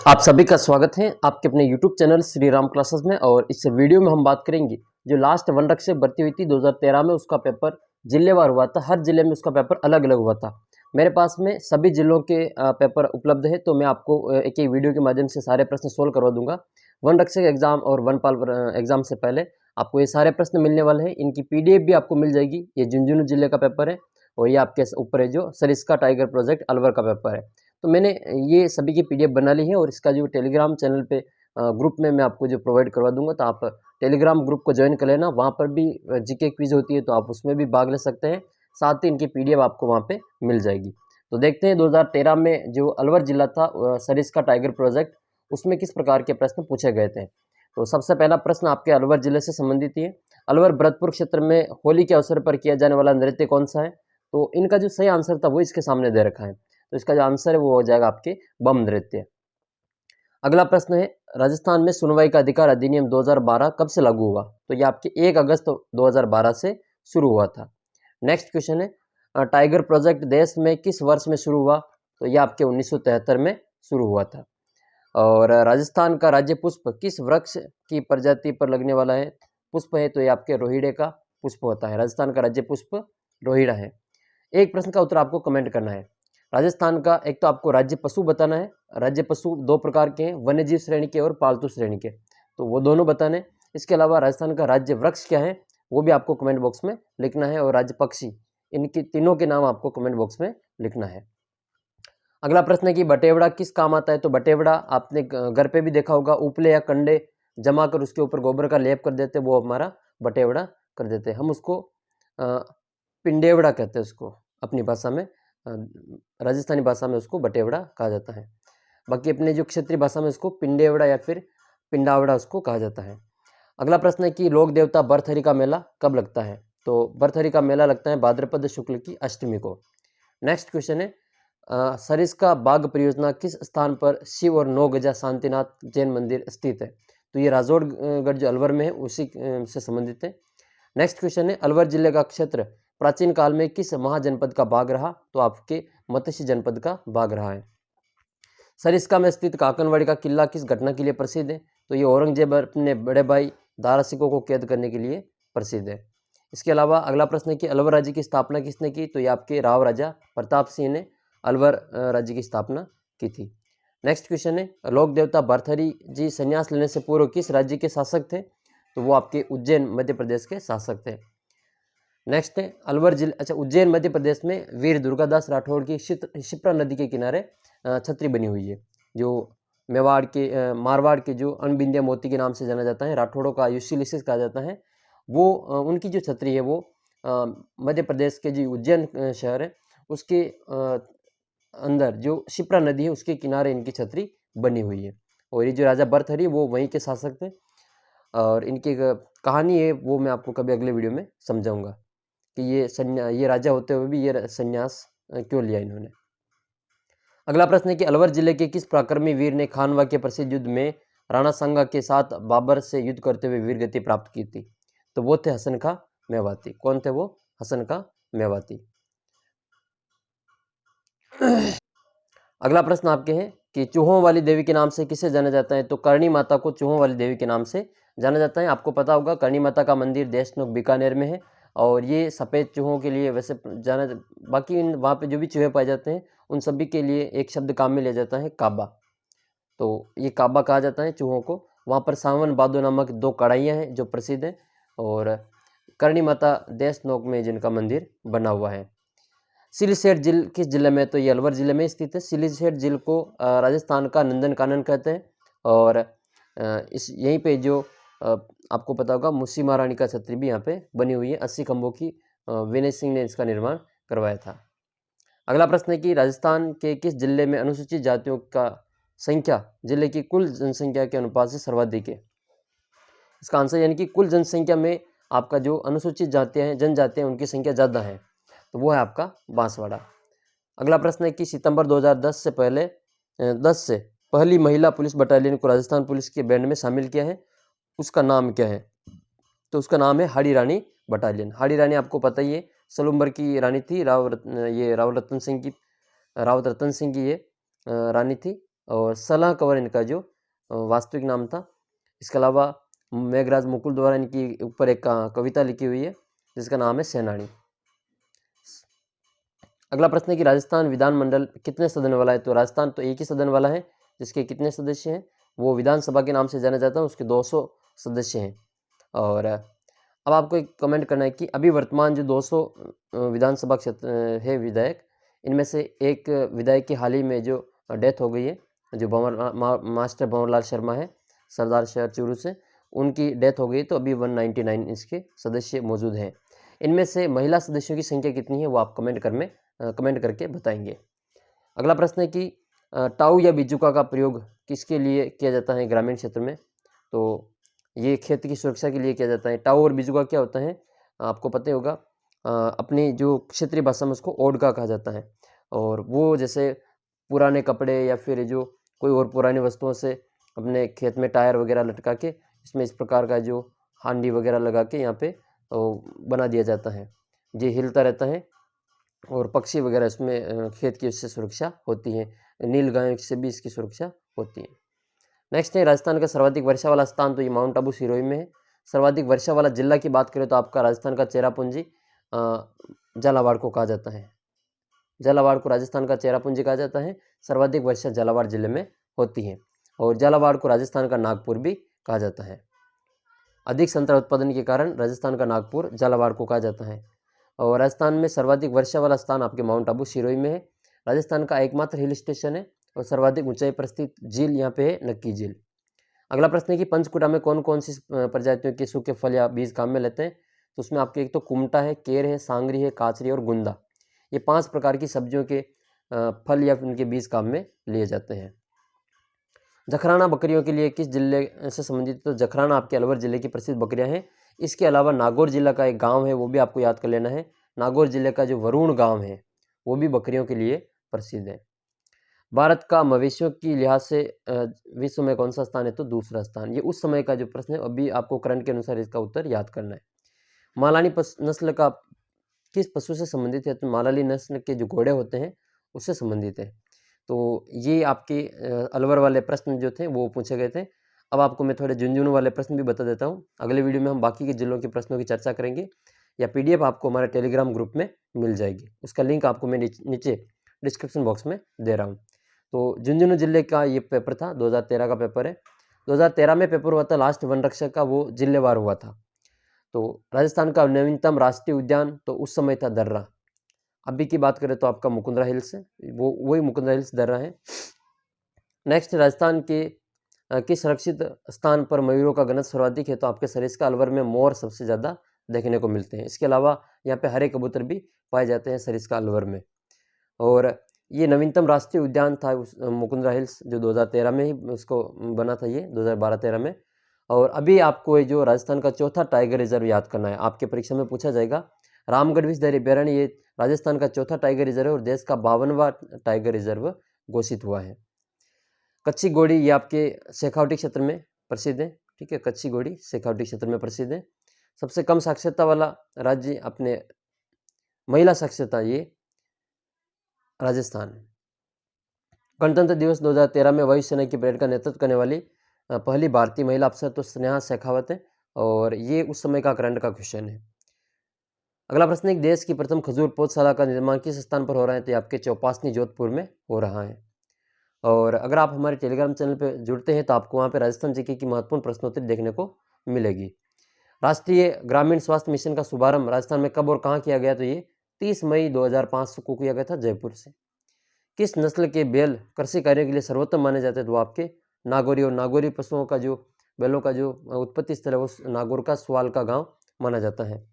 आप सभी का स्वागत है आपके अपने YouTube channel Shri Ram classes में। और इस वीडियो में हम बात करेंगे जो लास्ट वन रक्षक भर्ती हुई थी 2013 में, उसका पेपर जिलेवार हुआ था। हर जिले में उसका पेपर अलग अलग हुआ था। मेरे पास में सभी जिलों के पेपर उपलब्ध है, तो मैं आपको एक एक वीडियो के माध्यम से सारे प्रश्न सोल्व करवा दूंगा। वन रक्षक एग्जाम और वनपाल एग्जाम से पहले आपको ये सारे प्रश्न मिलने वाले हैं। इनकी PDF भी आपको मिल जाएगी। ये झुंझुनू जिले का पेपर है और ये आपके ऊपर है जो सरिस्का टाइगर प्रोजेक्ट अलवर का पेपर है। तो मैंने ये सभी की PDF बना ली है और इसका जो टेलीग्राम चैनल पे ग्रुप में मैं आपको जो प्रोवाइड करवा दूंगा, तो आप टेलीग्राम ग्रुप को ज्वाइन कर लेना। वहाँ पर भी जीके क्विज होती है, तो आप उसमें भी भाग ले सकते हैं। साथ ही इनकी PDF आपको वहाँ पे मिल जाएगी। तो देखते हैं 2013 में जो अलवर जिला था सरिस्का टाइगर प्रोजेक्ट, उसमें किस प्रकार के प्रश्न पूछे गए थे। तो सबसे पहला प्रश्न आपके अलवर जिले से संबंधित है। अलवर भरतपुर क्षेत्र में होली के अवसर पर किया जाने वाला नृत्य कौन सा है? तो इनका जो सही आंसर था वो इसके सामने दे रखा है। तो इसका जो आंसर है वो हो जाएगा आपके बम नृत्य। अगला प्रश्न है, राजस्थान में सुनवाई का अधिकार अधिनियम 2012 कब से लागू हुआ? तो ये आपके 1 अगस्त 2012 से शुरू हुआ था। नेक्स्ट क्वेश्चन है, टाइगर प्रोजेक्ट देश में किस वर्ष में शुरू हुआ? तो ये आपके 1973 में शुरू हुआ था। और राजस्थान का राज्य पुष्प किस वृक्ष की प्रजाति पर लगने वाला है पुष्प है? तो ये आपके रोहिड़े का पुष्प होता है। राजस्थान का राज्य पुष्प रोहिड़ा है। एक प्रश्न का उत्तर आपको कमेंट करना है। राजस्थान का एक तो आपको राज्य पशु बताना है। राज्य पशु दो प्रकार के हैं, वन्यजीव श्रेणी के और पालतू श्रेणी के, तो वो दोनों बताने। इसके अलावा राजस्थान का राज्य वृक्ष क्या है वो भी आपको कमेंट बॉक्स में लिखना है। और राज्य पक्षी, इनके तीनों के नाम आपको कमेंट बॉक्स में लिखना है। अगला प्रश्न है कि बटेवड़ा किस काम आता है? तो बटेवड़ा आपने घर पे भी देखा होगा, उपले या कंडे जमा कर उसके ऊपर गोबर का लेप कर देते, वो हमारा बटेवड़ा कर देते हैं। हम उसको पिंडेवड़ा कहते हैं उसको अपनी भाषा में। राजस्थानी भाषा में उसको बटेवड़ा कहा जाता है। बाकी अपने जो क्षेत्रीय भाषा में उसको पिंडेवड़ा या फिर पिंडावड़ा उसको कहा जाता है। अगला प्रश्न है कि लोक देवता भरथरी का मेला कब लगता है? तो भरथरी का मेला लगता है भाद्रपद शुक्ल की अष्टमी को। नेक्स्ट क्वेश्चन है, सरिस्का बाग परियोजना किस स्थान पर शिव और 9 गजा शांतिनाथ जैन मंदिर स्थित है? तो ये राजौड़गढ़ जो अलवर में है उसी से संबंधित है। नेक्स्ट क्वेश्चन है, अलवर जिले का क्षेत्र प्राचीन काल में किस महाजनपद का भाग रहा? तो आपके मत्स्य जनपद का भाग रहा है। सरिस्का में स्थित काकनवाड़ी का किला किस घटना के लिए प्रसिद्ध है? तो ये औरंगजेब अपने बड़े भाई दारा सिकों को कैद करने के लिए प्रसिद्ध है। इसके अलावा अगला प्रश्न है कि अलवर राज्य की स्थापना किसने की? तो ये आपके राव राजा प्रताप सिंह ने अलवर राज्य की स्थापना की थी। नेक्स्ट क्वेश्चन है, लोक देवता भरथरी जी संन्यास लेने से पूर्व किस राज्य के शासक थे? तो वो आपके उज्जैन मध्य प्रदेश के शासक थे। नेक्स्ट है अलवर जिले, अच्छा उज्जैन मध्य प्रदेश में वीर दुर्गादास राठौड़ की शिप्रा नदी के किनारे छतरी बनी हुई है, जो मेवाड़ के मारवाड़ के जो अनबिंदिया मोती के नाम से जाना जाता है, राठौड़ों का यूसिलिसिस कहा जाता है। वो उनकी जो छतरी है वो मध्य प्रदेश के जो उज्जैन शहर है उसके अंदर जो शिप्रा नदी है उसके किनारे इनकी छतरी बनी हुई है। और ये जो राजा भरथरी वो वहीं के शासक थे। और इनकी कहानी है वो मैं आपको कभी अगले वीडियो में समझाऊंगा कि ये राजा होते हुए भी ये संन्यास क्यों लिया इन्होंने। अगला प्रश्न है कि अलवर जिले के किस पराक्रमी वीर ने खानवा के प्रसिद्ध युद्ध में राणा सांगा के साथ बाबर से युद्ध करते हुए वीर गति प्राप्त की थी? तो वो थे हसन खां मेवाती। कौन थे वो? हसन खां मेवाती। अगला प्रश्न आपके हैं कि चूहों वाली देवी के नाम से किसे जाना जाता है? तो करणी माता को चूहों वाली देवी के नाम से जाना जाता है। आपको पता होगा करणी माता का मंदिर देशनोक बीकानेर में है और ये सफ़ेद चूहों के लिए वैसे जाना, बाकी वहाँ पे जो भी चूहे पाए जाते हैं उन सभी के लिए एक शब्द काम में लिया जाता है, काबा। तो ये काबा कहा जाता है चूहों को। वहाँ पर सावन बादो नामक 2 कढ़ाइयाँ हैं जो प्रसिद्ध हैं। और करणी माता देशनोक में जिनका मंदिर बना हुआ है। सिलीसेट झील किस जिले में? तो ये अलवर जिले में स्थित है। सिलीसेट झील को राजस्थान का नंदन कानन कहते हैं। और इस यहीं पे जो आपको पता होगा मुसी महारानी का छतरी भी यहाँ पे बनी हुई है। 80 खंभों की विनय सिंह ने इसका निर्माण करवाया था। अगला प्रश्न है कि राजस्थान के किस जिले में अनुसूचित जातियों का संख्या जिले की कुल जनसंख्या के अनुपात से सर्वाधिक है? इसका आंसर यानी कि कुल जनसंख्या में आपका जो अनुसूचित जातियाँ हैं, जनजातियाँ, उनकी संख्या ज़्यादा है, तो वो है आपका बांसवाड़ा। अगला प्रश्न है कि सितंबर 2010 से पहले 10 से पहली महिला पुलिस बटालियन को राजस्थान पुलिस के बैंड में शामिल किया है, उसका नाम क्या है? तो उसका नाम है हाड़ी रानी बटालियन। हाड़ी रानी आपको पता ही है सलूम्बर की रानी थी। राव रतन सिंह की ये रानी थी। और सलाह कंवर इनका जो वास्तविक नाम था। इसके अलावा मेघराज मुकुल द्वारा इनकी ऊपर एक कविता लिखी हुई है जिसका नाम है सेनानी। अगला प्रश्न है कि राजस्थान विधानमंडल कितने सदन वाला है? तो राजस्थान तो एक ही सदन वाला है, जिसके कितने सदस्य हैं? वो विधानसभा के नाम से जाना जाता है, उसके 200 सदस्य हैं। और अब आपको एक कमेंट करना है कि अभी वर्तमान जो 200 विधानसभा क्षेत्र है विधायक, इनमें से एक विधायक की हाल ही में जो डेथ हो गई है, जो मास्टर भंवरलाल शर्मा है, सरदार शहर चूरू से, उनकी डेथ हो गई। तो अभी 199 इसके सदस्य मौजूद हैं। इनमें से महिला सदस्यों की संख्या कितनी है वो आप कमेंट करके बताएंगे। अगला प्रश्न है कि टाऊ या बिजुका का प्रयोग किसके लिए किया जाता है ग्रामीण क्षेत्र में? तो ये खेत की सुरक्षा के लिए किया जाता है। टाऊ और बिजुका क्या होता है आपको पता ही होगा। अपनी जो क्षेत्रीय भाषा में उसको ओडका कहा जाता है। और वो जैसे पुराने कपड़े या फिर जो कोई और पुरानी वस्तुओं से अपने खेत में टायर वगैरह लटका के इसमें इस प्रकार का जो हांडी वगैरह लगा के यहाँ पे बना दिया जाता है। ये हिलता रहता है और पक्षी वगैरह इसमें खेत की उससे सुरक्षा होती है। नील गायों से भी इसकी सुरक्षा होती है। नेक्स्ट है राजस्थान का सर्वाधिक वर्षा वाला स्थान, तो ये माउंट आबू सिरोही में है। सर्वाधिक वर्षा वाला जिला की बात करें तो आपका राजस्थान का चेरापूंजी झालावाड़ को कहा जाता है। झालावाड़ को राजस्थान का चेरापूंजी कहा जाता है। सर्वाधिक वर्षा झालावाड़ जिले में होती है। और झालावाड़ को राजस्थान का नागपुर भी कहा जाता है। अधिक संतरा उत्पादन के कारण राजस्थान का नागपुर झालावाड़ को कहा जाता है। और राजस्थान में सर्वाधिक वर्षा वाला स्थान आपके माउंट आबू सिरोही में है। राजस्थान का एकमात्र हिल स्टेशन है और सर्वाधिक ऊंचाई पर स्थित झील यहाँ पे है नक्की झील। अगला प्रश्न है कि पंचकुटा में कौन कौन सी प्रजातियों के सूखे फल या बीज काम में लेते हैं? तो उसमें आपके एक तो कुमटा है, केर है, सांगरी है, काचरी और गुंदा। ये 5 प्रकार की सब्जियों के फल या उनके बीज काम में लिए जाते हैं। जखराना बकरियों के लिए किस जिले से संबंधित? तो जखराना आपके अलवर जिले की प्रसिद्ध बकरियां हैं। इसके अलावा नागौर जिला का एक गांव है, वो भी आपको याद कर लेना है। नागौर जिले का जो वरुण गांव है वो भी बकरियों के लिए प्रसिद्ध है। भारत का मवेशियों की लिहाज से विश्व में कौन सा स्थान है? तो दूसरा स्थान। ये उस समय का जो प्रश्न है, अभी आपको करंट के अनुसार इसका उत्तर याद करना है। मालानी नस्ल का किस पशु से संबंधित है? तो मालानी नस्ल के जो घोड़े होते हैं उससे संबंधित है। तो ये आपके अलवर वाले प्रश्न जो थे वो पूछे गए थे। अब आपको मैं थोड़े झुंझुनू वाले प्रश्न भी बता देता हूँ। अगले वीडियो में हम बाकी के जिलों के प्रश्नों की चर्चा करेंगे, या PDF आपको हमारे टेलीग्राम ग्रुप में मिल जाएगी। उसका लिंक आपको मैं नीचे डिस्क्रिप्शन बॉक्स में दे रहा हूँ। तो झुंझुनू जिले का ये पेपर था, 2013 का पेपर है। 2013 में पेपर हुआ था लास्ट वन रक्षक का, वो जिलेवार हुआ था। तो राजस्थान का नवीनतम राष्ट्रीय उद्यान तो उस समय था दर्रा। अभी की बात करें तो आपका मुकुंदरा हिल्स है, वही मुकुंदरा हिल्स दर्रा है। नेक्स्ट, राजस्थान के किस सुरक्षित स्थान पर मयूरों का घनत्व सर्वाधिक है? तो आपके सरिस्का अलवर में मोर सबसे ज़्यादा देखने को मिलते हैं। इसके अलावा यहाँ पे हरे कबूतर भी पाए जाते हैं सरिस्का अलवर में। और ये नवीनतम राष्ट्रीय उद्यान था मुकुंदरा हिल्स, जो 2013 में ही उसको बना था, ये 2012-13 में। और अभी आपको ये जो राजस्थान का चौथा टाइगर रिजर्व याद करना है, आपके परीक्षा में पूछा जाएगा। रामगढ़ विषधर अभ्यारण्य ये राजस्थान का चौथा टाइगर रिजर्व है और देश का 52वां टाइगर रिजर्व घोषित हुआ है। कच्ची घोड़ी ये आपके शेखावटी क्षेत्र में प्रसिद्ध है। ठीक है, कच्ची घोड़ी शेखावटी क्षेत्र में प्रसिद्ध है। सबसे कम साक्षरता वाला राज्य अपने महिला साक्षरता, ये राजस्थान है। गणतंत्र दिवस 2013 में वायुसेना की परेड का नेतृत्व करने वाली पहली भारतीय महिला अफसर तो स्नेहा शेखावत है, और ये उस समय का करंट का क्वेश्चन है। अगला प्रश्न है, देश की प्रथम खजूर पौधशाला का निर्माण किस स्थान पर हो रहा है? तो आपके चौपासनी जोधपुर में हो रहा है। और अगर आप हमारे टेलीग्राम चैनल पर जुड़ते हैं तो आपको वहाँ पे राजस्थान जीके की महत्वपूर्ण प्रश्नोत्तरी देखने को मिलेगी। राष्ट्रीय ग्रामीण स्वास्थ्य मिशन का शुभारंभ राजस्थान में कब और कहाँ किया गया? तो ये 30 मई 2005 को किया गया था, जयपुर से। किस नस्ल के बैल कृषि कार्यों के लिए सर्वोत्तम माने जाते हैं? तो आपके नागौरी, और नागौरी पशुओं का जो बैलों का जो उत्पत्ति स्थल है वो नागौर का सुवाल का गाँव माना जाता है।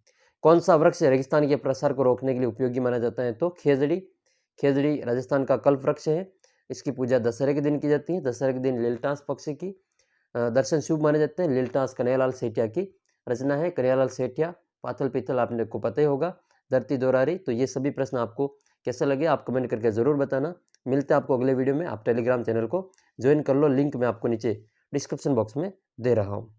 कौन सा वृक्ष रेगिस्तान के प्रसार को रोकने के लिए उपयोगी माना जाता है? तो खेजड़ी। खेजड़ी राजस्थान का कल्प वृक्ष है। इसकी पूजा दशहरे के दिन की जाती है। दशहरे के दिन लीलटास पक्षी की दर्शन शुभ माने जाते हैं। लीलटास कन्हैयालाल सेठिया की रचना है। कन्हैयालाल सेठिया, पाथल पीथल आपने को पता ही होगा, धरती दोरारी। तो ये सभी प्रश्न आपको कैसे लगे आप कमेंट करके ज़रूर बताना। मिलते हैं आपको अगले वीडियो में। आप टेलीग्राम चैनल को ज्वाइन कर लो, लिंक मैं आपको नीचे डिस्क्रिप्शन बॉक्स में दे रहा हूँ।